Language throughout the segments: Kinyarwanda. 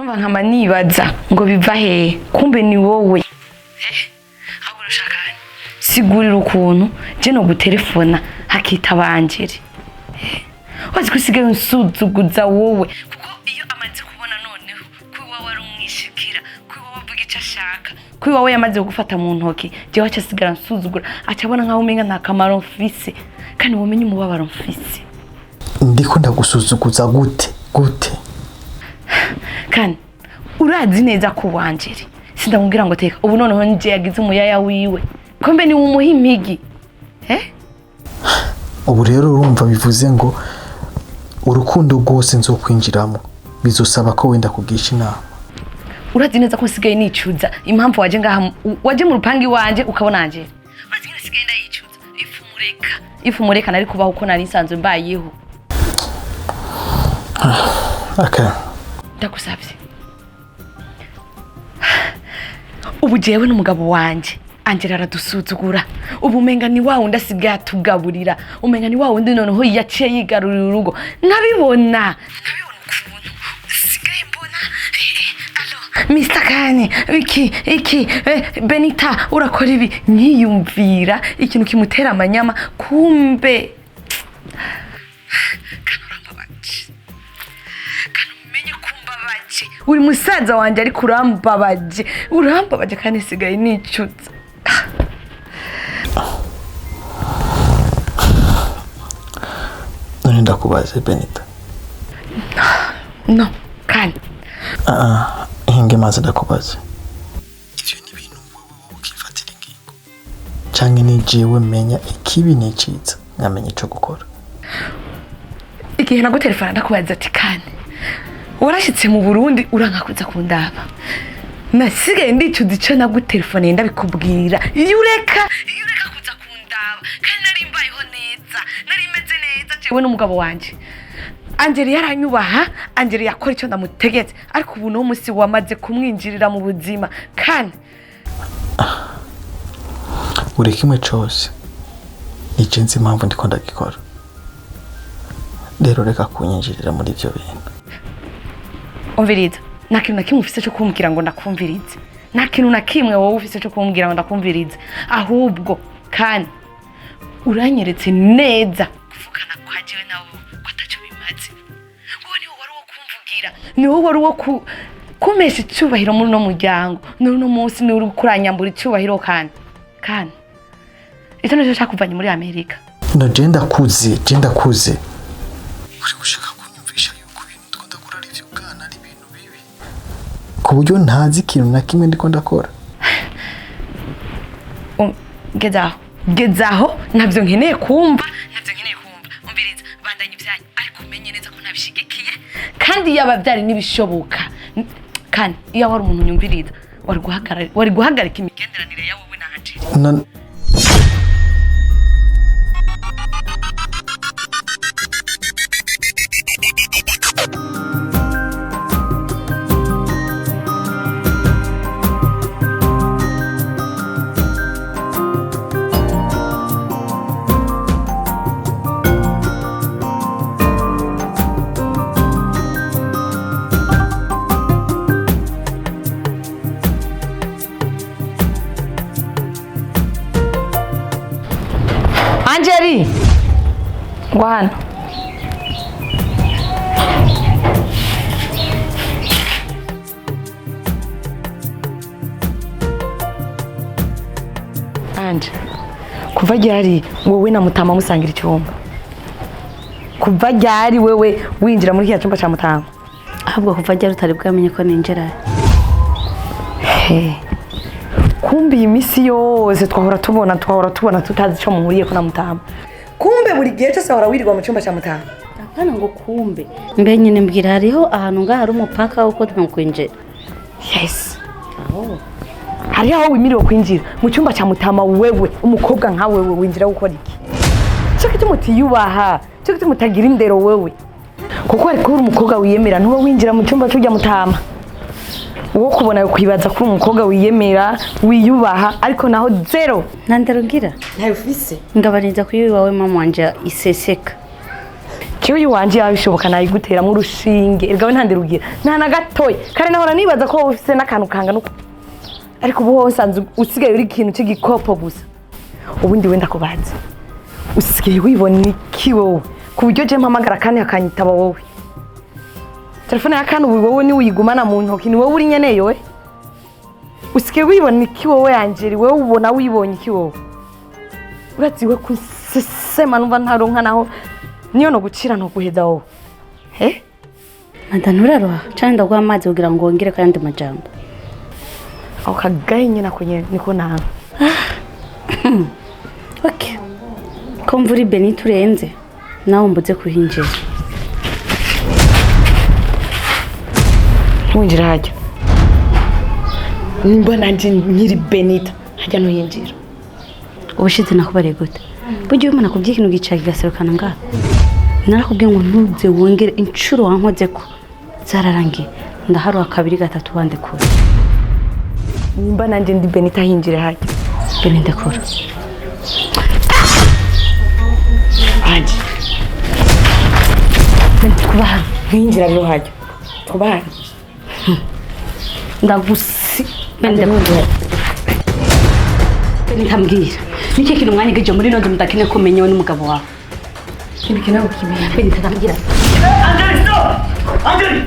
Urumva nkama nibaza ngo biva he kumbe ni wowe ahubwo urashaka sigurira ukuntu je no gutelefona hakita banjiri wazi kusigaye unsuzuguza wowe kuko iyo amaze kubona none kwiwa wari umwishikira kwiwa wavuga icyo ashaka kwiwa we yamaze gufata mu ntoki je wacha sigara nsuzugura acabona nkaho umenga nta kamaro mfise kandi womenye umubabaro mfise ndiko ndagusuzuguza gute kandi urazi neza ko wanjiri sindamubwira ngo teka ubu noneho nje yagize umuyaya wiwe kombe ni umuhimpigi ubu rero urumva bivuze ngo urukundo rwose nzokwinjiramo bizosaba ko wenda kugisha inama urazi neza ko sigaye nicuza impamvu waje ngaha waje mu rupangi wanje ukabona anje urazi neza sigaye ndayicuza ifu mureka nari kubaho uko nari nsanzwe mbayeho ndagusabye ubu jewe n'umugabo wanje Angela aradusuzugura ubu umenga ni wa wundi asigaye atugaburira umenga ni wa wundi noneho yaciye yigarurira urugo nkabibona ukuntu sigaye mbona allo Mr. Kane iki Benita urakora ibi nkiyumvira ikintu kimutera amanyama kumbe uri musaza wanje ari kurambabaje kandi sigaye nicuza none ndakubaze Benita no kandi hinge maze ndakubaze ivyo ni ibintu wowe ukifatira ingingo canke ni jewe menya ikibi n'iciza nkamenya ico gukora igihe nagutelefona ndakubaza ati kandi warashitse mu Burundi urankakuza kundaba nasigaye ndicuza ico nagutelefone ndabikubwira iyo ureka kuza kundaba kandi nari mbayeho neza nari meze neza jewe n'umugabo wanje Angela yaranyubaha Angela yakora ico ndamutegetse ariko ubu no musi wamaze kumwinjirira mu buzima kandi uri kimwe cyose nije nzi impamvu ndiko ndagikora rero reka kunyinjirira muri ivyo bintu umviriza nta kintu na kimwe ufise cyo kumbwira ngo ndakumvirize nta kintu na kimwe wowe ufise cyo kumbwira ngo ndakumvirize ahubwo kandi uranyeretse neza kuvugana kwa jewe nawe ko ataco bimaze wowe ni wari wo kumvugira ni wowe wari wo kumesha icubahiro muri no muryango no munsi ni uri kuranyambura icubahiro kandi icyo nicyo cyakuvanye muri Amerika no je ndakuze uri gushaka kunyumvisha yuko ibintu twenda kurara ivyo bwana ari ibintu bibi ku buryo ntazi ikintu na kimwe ndiko ndakora gezaho ntabyo nkeneye kumva umviriza bandanye ibyanyu ariko umenye neza ko ntabishigikiye kandi yaba byari nibishoboka kandi iyo wari umuntu nyumviriza wari guhagarika imigenderanire yawe we na Angela Angeli Gwana Anje kuva ryari wowe na Mutama musangira icyumba kuva ryari wewe winjira muri kiya cyumba cha Mutama ahubwo kuva ryari utari bwamenye ko ninjira kumbe imisi yose twahora tubona tutazi cyo muhuriye ko na Mutama kumbe buri gihe cyose wara wirirwa mu cyumba cya Mutama apana ngo kumbe mbe nyine mbwira hariho ahantu ngaha hari umupaka uko tumukwinjira yes hari aho wimiriwe kwinjira mu cyumba cya Mutama wewe umukobwa nka wewe winjira gukora iki cyo kitumuti yubaha cyo kitumutagira indero wewe kuko ariko uri umukobwa wiyemera ntuba winjira mu cyumba cy'ujya Mutama uwo kubona yo kwibaza ko umukobwa wiyemera wiyubaha ariko naho zero nandero ngira ntayo ufise ngabaniza kuyiwawe mama wanje iseseka Kiyo yiwanje yabishoboka nayigutera mu rushinge ergawe ntande rugira nta na gatoyi kare nahora nibaza ko ufise n'akantu kanga nuko ariko ubu sanze usigaye uri ikintu cy'igikopo gusa ubundi wenda kubaza usigaye wibona iki wowe ku buryo je mpamagara kandi akanyitaba wowe telefone ya kandi wowe ni uyigumana mu ntoki ni wowe uri nyene yowe usigaye wibona iki wowe Angeli wowe ubona wibonye iki wowe uraziwe kusema numva ntaronka naho niyo no gucira no guheza wowe Ndanuraroha cyane ndagwa amazi kugira ngo ngire kandi majambo aho kagaye nyina kunye niko nawe okay ko mvuri beni turenze nawe mbuze kuhinjira winjira hajya nimba nanje nyiri Benita hajya no yinjira ubushize nakubariye gute buryo umuntu akubye ikintu gica kigaserukana ngaha narakubwiye ngo ntuze wongere incuro wankoze ko zararangiye ndaharuha kabiri gatatu wande kure nimba nanje ndi Benita hinjira hajya Benita kure aje kubaha hinjira rero hajya kubaha ndagusi Benita Benita mbwira niki kintu mwanya gije muri none mudakine kumenyewe n'umugabo wawe kintu kinaho kimenya Benita ndambwira Angeli stop Angeli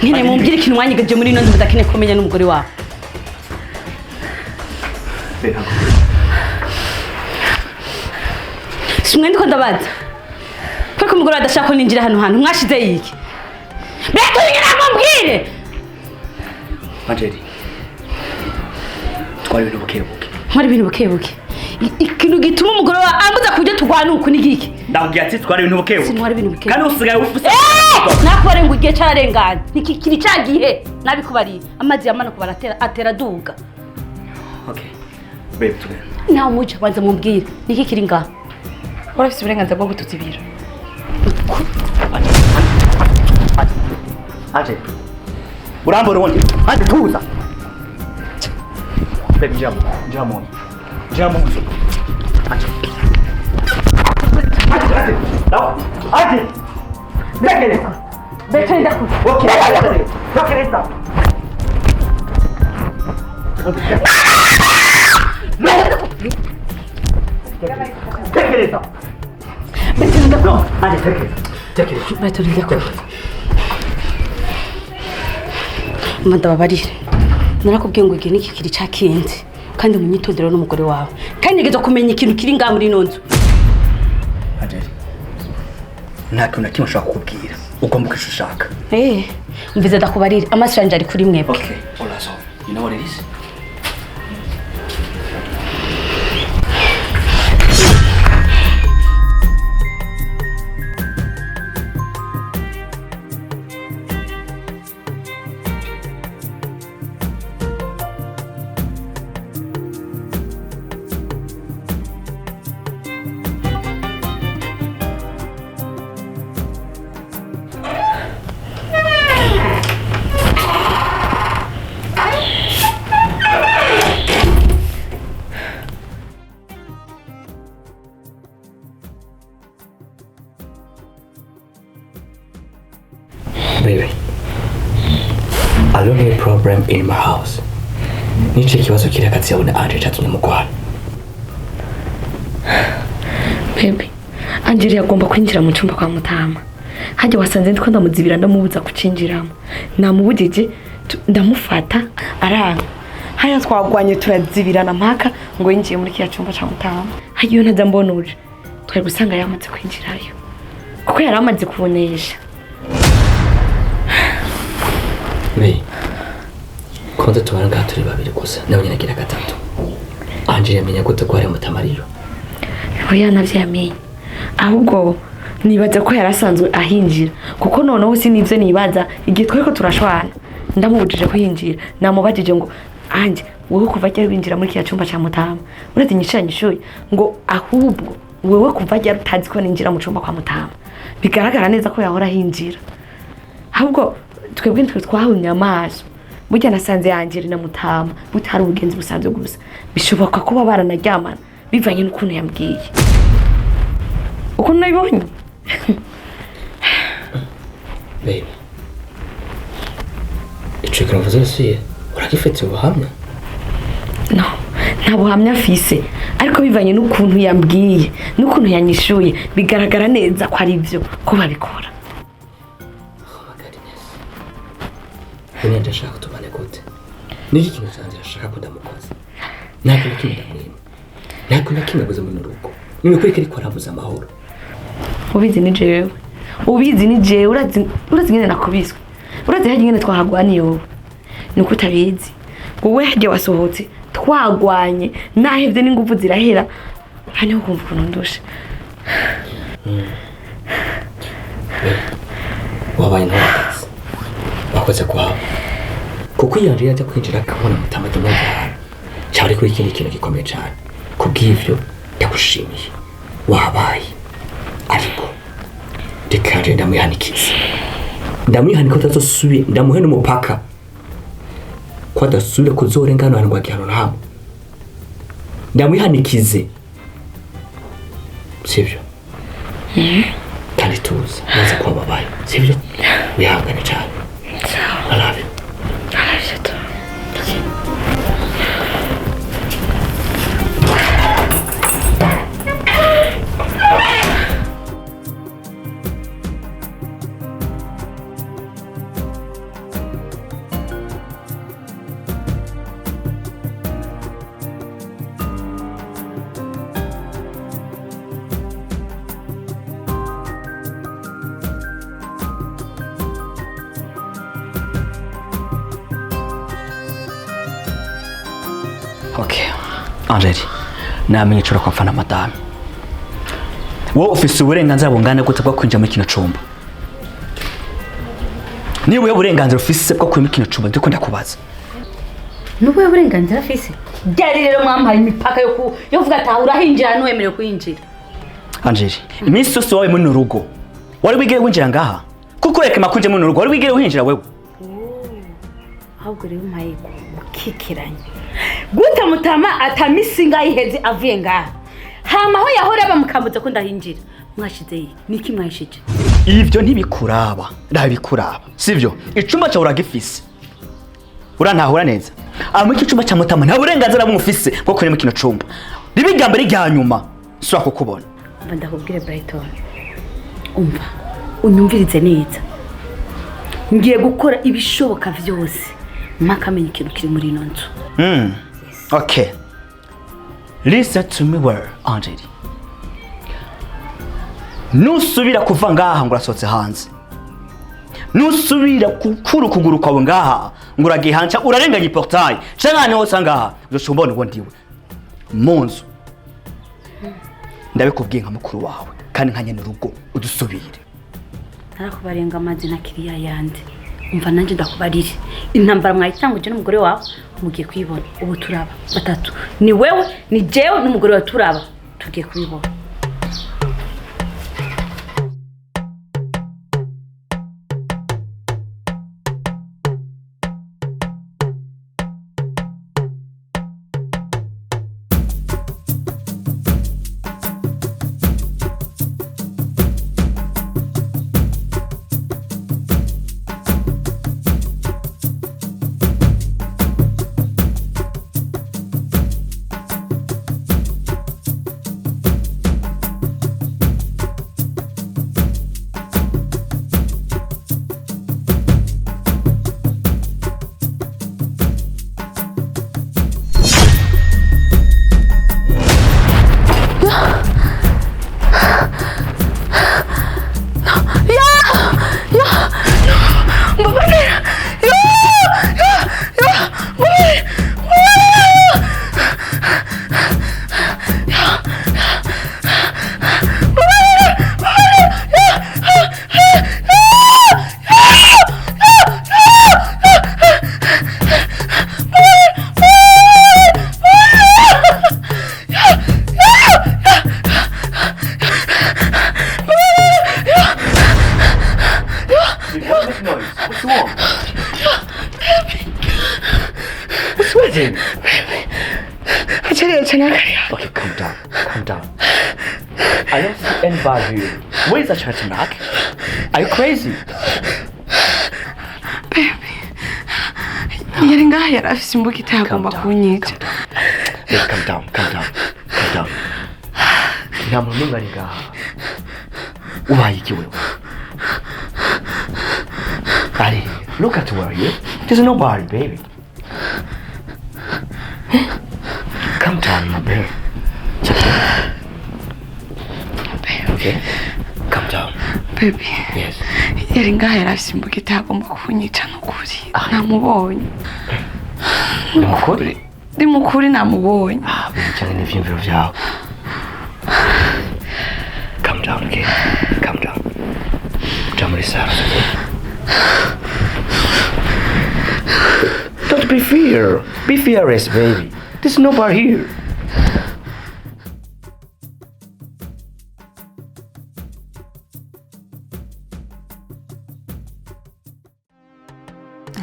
Nkene mumbwira ikintu mwanya gije muri none mudakine kumenya n'umugore wawe Simwe ndiko ndabaza Kweko umugore adashaka ko ninjira hano hantu mwashize yiki Beto nyina mumbwire Angeli twari ibintu bukebuke Mwari ibintu bukebuke ikintu gituma umugore wa ambuza kujya tugwana uko nigiki ndabwiye ati twari ibintu bukebuke Sinwari ibintu bukebuke kandi usigaye ufuse nakubare ngo igihe cyararengana niki kiri cyagihe nabikubariye amazi yamana kuba atera duga okay babe tugenda nawe muje banza mumbwire niki kiri ngaha urafite uburenganzira bwo gututibira Angeli urambora ubundi Angeli tuza babe njamo Angeli Angeli Bekeleza Bekeleza ku okay Bekeleza Bekeleza Bekeleza ku Angeli Bekeleza Bekeleza ku Mandababarire narakubwiye ngo igihe niki kiri cyakinze kandi munyitondero n'umugore wawe kandi nigeze kumenya ikintu kiri ngaha muri nonzo Angeli nta kintu nakimwe ushaka kukubwira ugomba kwishaka mvize ndakubarire amaso yanje ari kuri mwebwe okay all that's all you know what it is Baby, I don't have a problem in my house. Niche kibazo kiri hagati yawe na Angel cyatumye mugwana. Baby, Angel yagomba kwinjira mu cyumba kwa Mutama. Hajye wasanze ndiko ndamuzibira ndamubuza kucinjiramo. Namubujije ndamufata aranga. Haya twagwanye turazibirana mpaka ngo yinjiye muri kiya cyumba cya Mutama. Hagiye ntaza mbonuje. Twari gusanga yamaze kwinjirayo. Kuko yari amaze kubonesha. Me, konza tubana ngaha turi babiri gusa nawe nyine agira gatatu. Angel yamenye gute ko ari Mutamariro? Oya navyamenye. Ahubwo nibaza ko yarasanzwe ahinjira kuko noneho sinivyo nibaza igihe tweko turashwana ndamubujije kuhinjira namubajije ngo anje wowe kuva cyari winjira muri kiya cyumba cya Mutama uretse nyishanye shuye ngo ahubwo wowe kuva cyari utazi ko ninjira mu cyumba kwa Mutama bigaragara neza ko yahora hinjira ahubwo twebwe twahunye amaso burya nasanze Angel na Mutama butari ubugenzi busanzwe gusa bishoboka kuba baranaryamana bivanye n'ukuntu yambwiye ukuntu nabibonye. Baby, ico kiravuze si uragifite ubuhamya? No, nta buhamya afise, ariko bivanye n'ukuntu yambwiye n'ukuntu yanyishuye bigaragara neza ko ari byo ko babikora. Nene ndashaka tubane gute? Niki kintu cyanjye ashaka ko ndamukoza? Nako nakimwe ndamwima. Nako nakimwe guza mu rugo. Nime kuri kiri korabuza amahoro. Ubizi ni jewe. Ubizi ni jewe urazi ngene nakubiswe. Urazi haje ngene twahagwaniye wowe. Nuko utabizi. Wowe haje wasohotse twagwanye nahevye n'ingufu zirahera. Hanyuma kumva ukuntu ndusha. Wabaye ntakazi. Wakoze kwa kuko iyo yari kwinjira akabona mutamaze mu byaro cyari kuri ikindi kintu gikomeye cyane kubw'ivyo ndagushimiye wabaye ariko reka ndamwihanikiza ndamwihanika utazosubira ndamuhe n'umupaka ko adasubira kuzorengana ngo agihano ntamu ndamwihanikize sivyo kandi tuza naza kuba babaye sivyo wihangane cyane. I love you. I love you too. Okay, Angeli, namenye icura kwa mfana madame. Wowe ufise uburenganzira bungana gute bwo kwinjira muri kino cumba? Niba uyo burenganzira ufise bwo kwinjira muri kino cumba ndiko ndakubaza. Nuko yo burenganzira afise? Byari rero mwampaye imipaka yo kuvuga ati urahinjira n'uwemerewe kwinjira. Angeli, iminsi yose wawe muri rugo. Wari wigere winjira ngaha? Kuko reka makunje muri rugo, wari wigere uhinjira wewe. Ahubwo rero mpaye kukikiranya. Gute mutama atamisinga iheze avuye ngaha. Hama ho yahora bamukambuza ko ndahinjira. Mwashize niki mwashije? Ivyo ntibikuraba, ndabikuraba. Sivyo? Icumba cyawe uragifise. Urantahura neza. Iki cumba cya mutama nta burenganzira bumufise bwo kuri mu kino cumba. Ribigamba ryanyuma. Swa kukubona. Mba ndakubwire Brighton. Umva, unyumvirize neza. Ngiye gukora ibishoboka vyose. Makamenya ikintu kiri muri ino nzu. Okay. Listen to me well, Angeli. Nusubira kuva ngaha ngo urasotse hanze. Nusubira kukuru kuguru kwawe ngaha ngo uragihanca urarenganya portail. Cyangwa hose ngaha uzocumbona uwo ndiwe. Munzu. Ndabikubwiye nka mukuru wawe kandi nka nyene rugo udusubire. Narakubarenga amazi na kiriya yandi. Umva nanje ndakubarire. Intambara mwayitanguje n'umugore wawe mugiye kwibona. Ubu turaba batatu. Ni wewe, ni jewe n'umugore wa turaba. Tugiye kwibona. I don't see anybody here. Where is that church knock? Are you crazy? yari ngaha yari afise imbugita yagomba kunyica. Calm down. Nta muntu n'umwe ari ngaha. Ubaye iki wewe? Ari, look at where you. There's nobody, baby. Calm down, my baby. Okay? Calm down. Baby. Yes. Yari ngaha yari afise imbugita yagomba kunyica n'ukuri. Namubonye. Ni mukuri namubonye. Cyane n'ivyumviro vyawe. Calm down, okay? Calm down. Jamuri Sarah, okay? Don't be fear. Be fearless, baby. There's nobody here.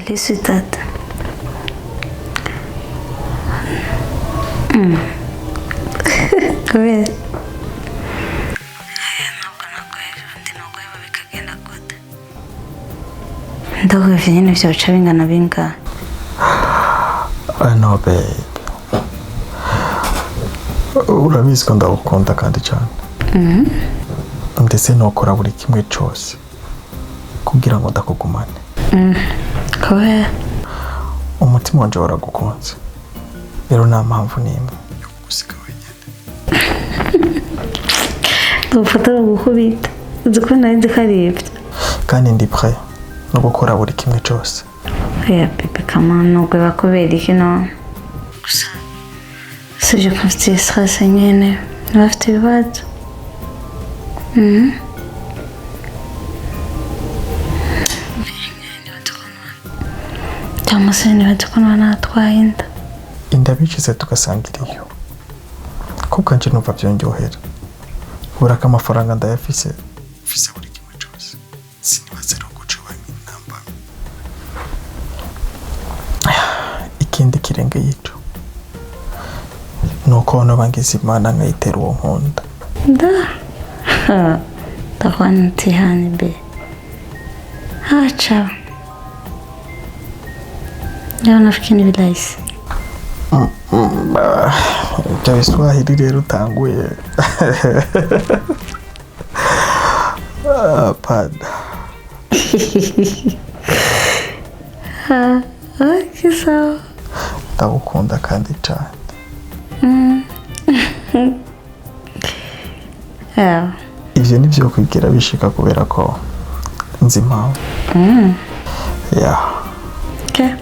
Listen, Dad. Kubera ndagwevye nyene vyoca bingana bingahe? I know, babe. Urabizi ko ndagukunda kandi cyane. Ndetse nokora buri kimwe cyose kugira ngo ndakugumane. Kubera umutima wanje waragukunze. Rero nta mpamvu n'imwe yo kugusiga wenyine. Ndufata gukubita. Uzi ko nari nzi ko ari ibyo. Kandi ndi prêt no gukora buri kimwe cyose. Oya bebe kamana nubwo bakubera iki none. Gusa sije ko mfite stress nyene. Bafite ibibazo. Tamaseni batukana natwaye inda. Inda bicize tugasangira iyo. Kuko nje numva byonjohera. Bura ko amafaranga ndayafise. Fise buri kimwe cyose. Sinibaze no gucoba inamba. Ikindi kirenge yico. Nuko no bangize Imana nkayitera uwo nkunda. Da. Takwana mtihani be. Acha. Leo nafikiri ni rahisi. Ibyo Kiswahili rero utanguye. Pada. Okay, sawa. Ndagukunda kandi cyane. Ibyo ni byo kwigira bishika kubera ko nzi impamvu. Yeah. Okay.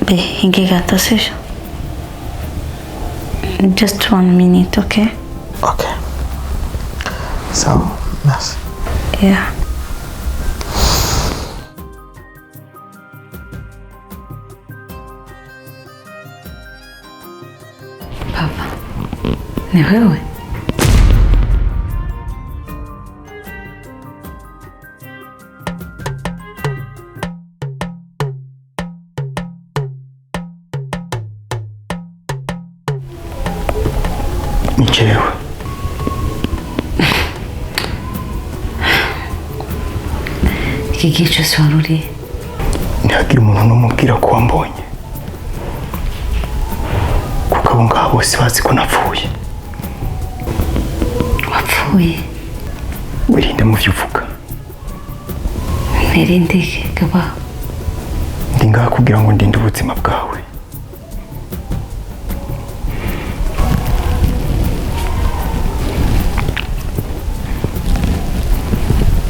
Be, ingegato sejo. Just 1 minute, okay? Okay. So, merci. Yeah. Papa, ni wewe? Nichewe. Iki gice swaruri. Ntihagira umuntu n'umubwira ko wambonye. Kuko abo ngabo bose bazi ko napfuye. Wapfuye? Wirinde mu byo uvuga. Nirinde kaba. Ndi ngaha kugira ngo ndinde ubuzima bwawe.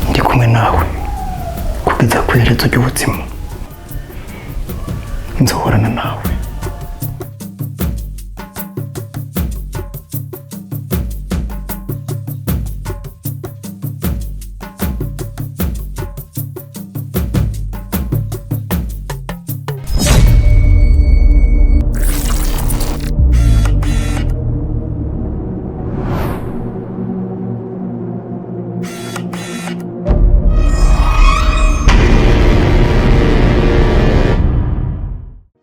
Ndi kumwe nawe kugeza ku iherezo ry'ubuzima. Nzohorana nawe.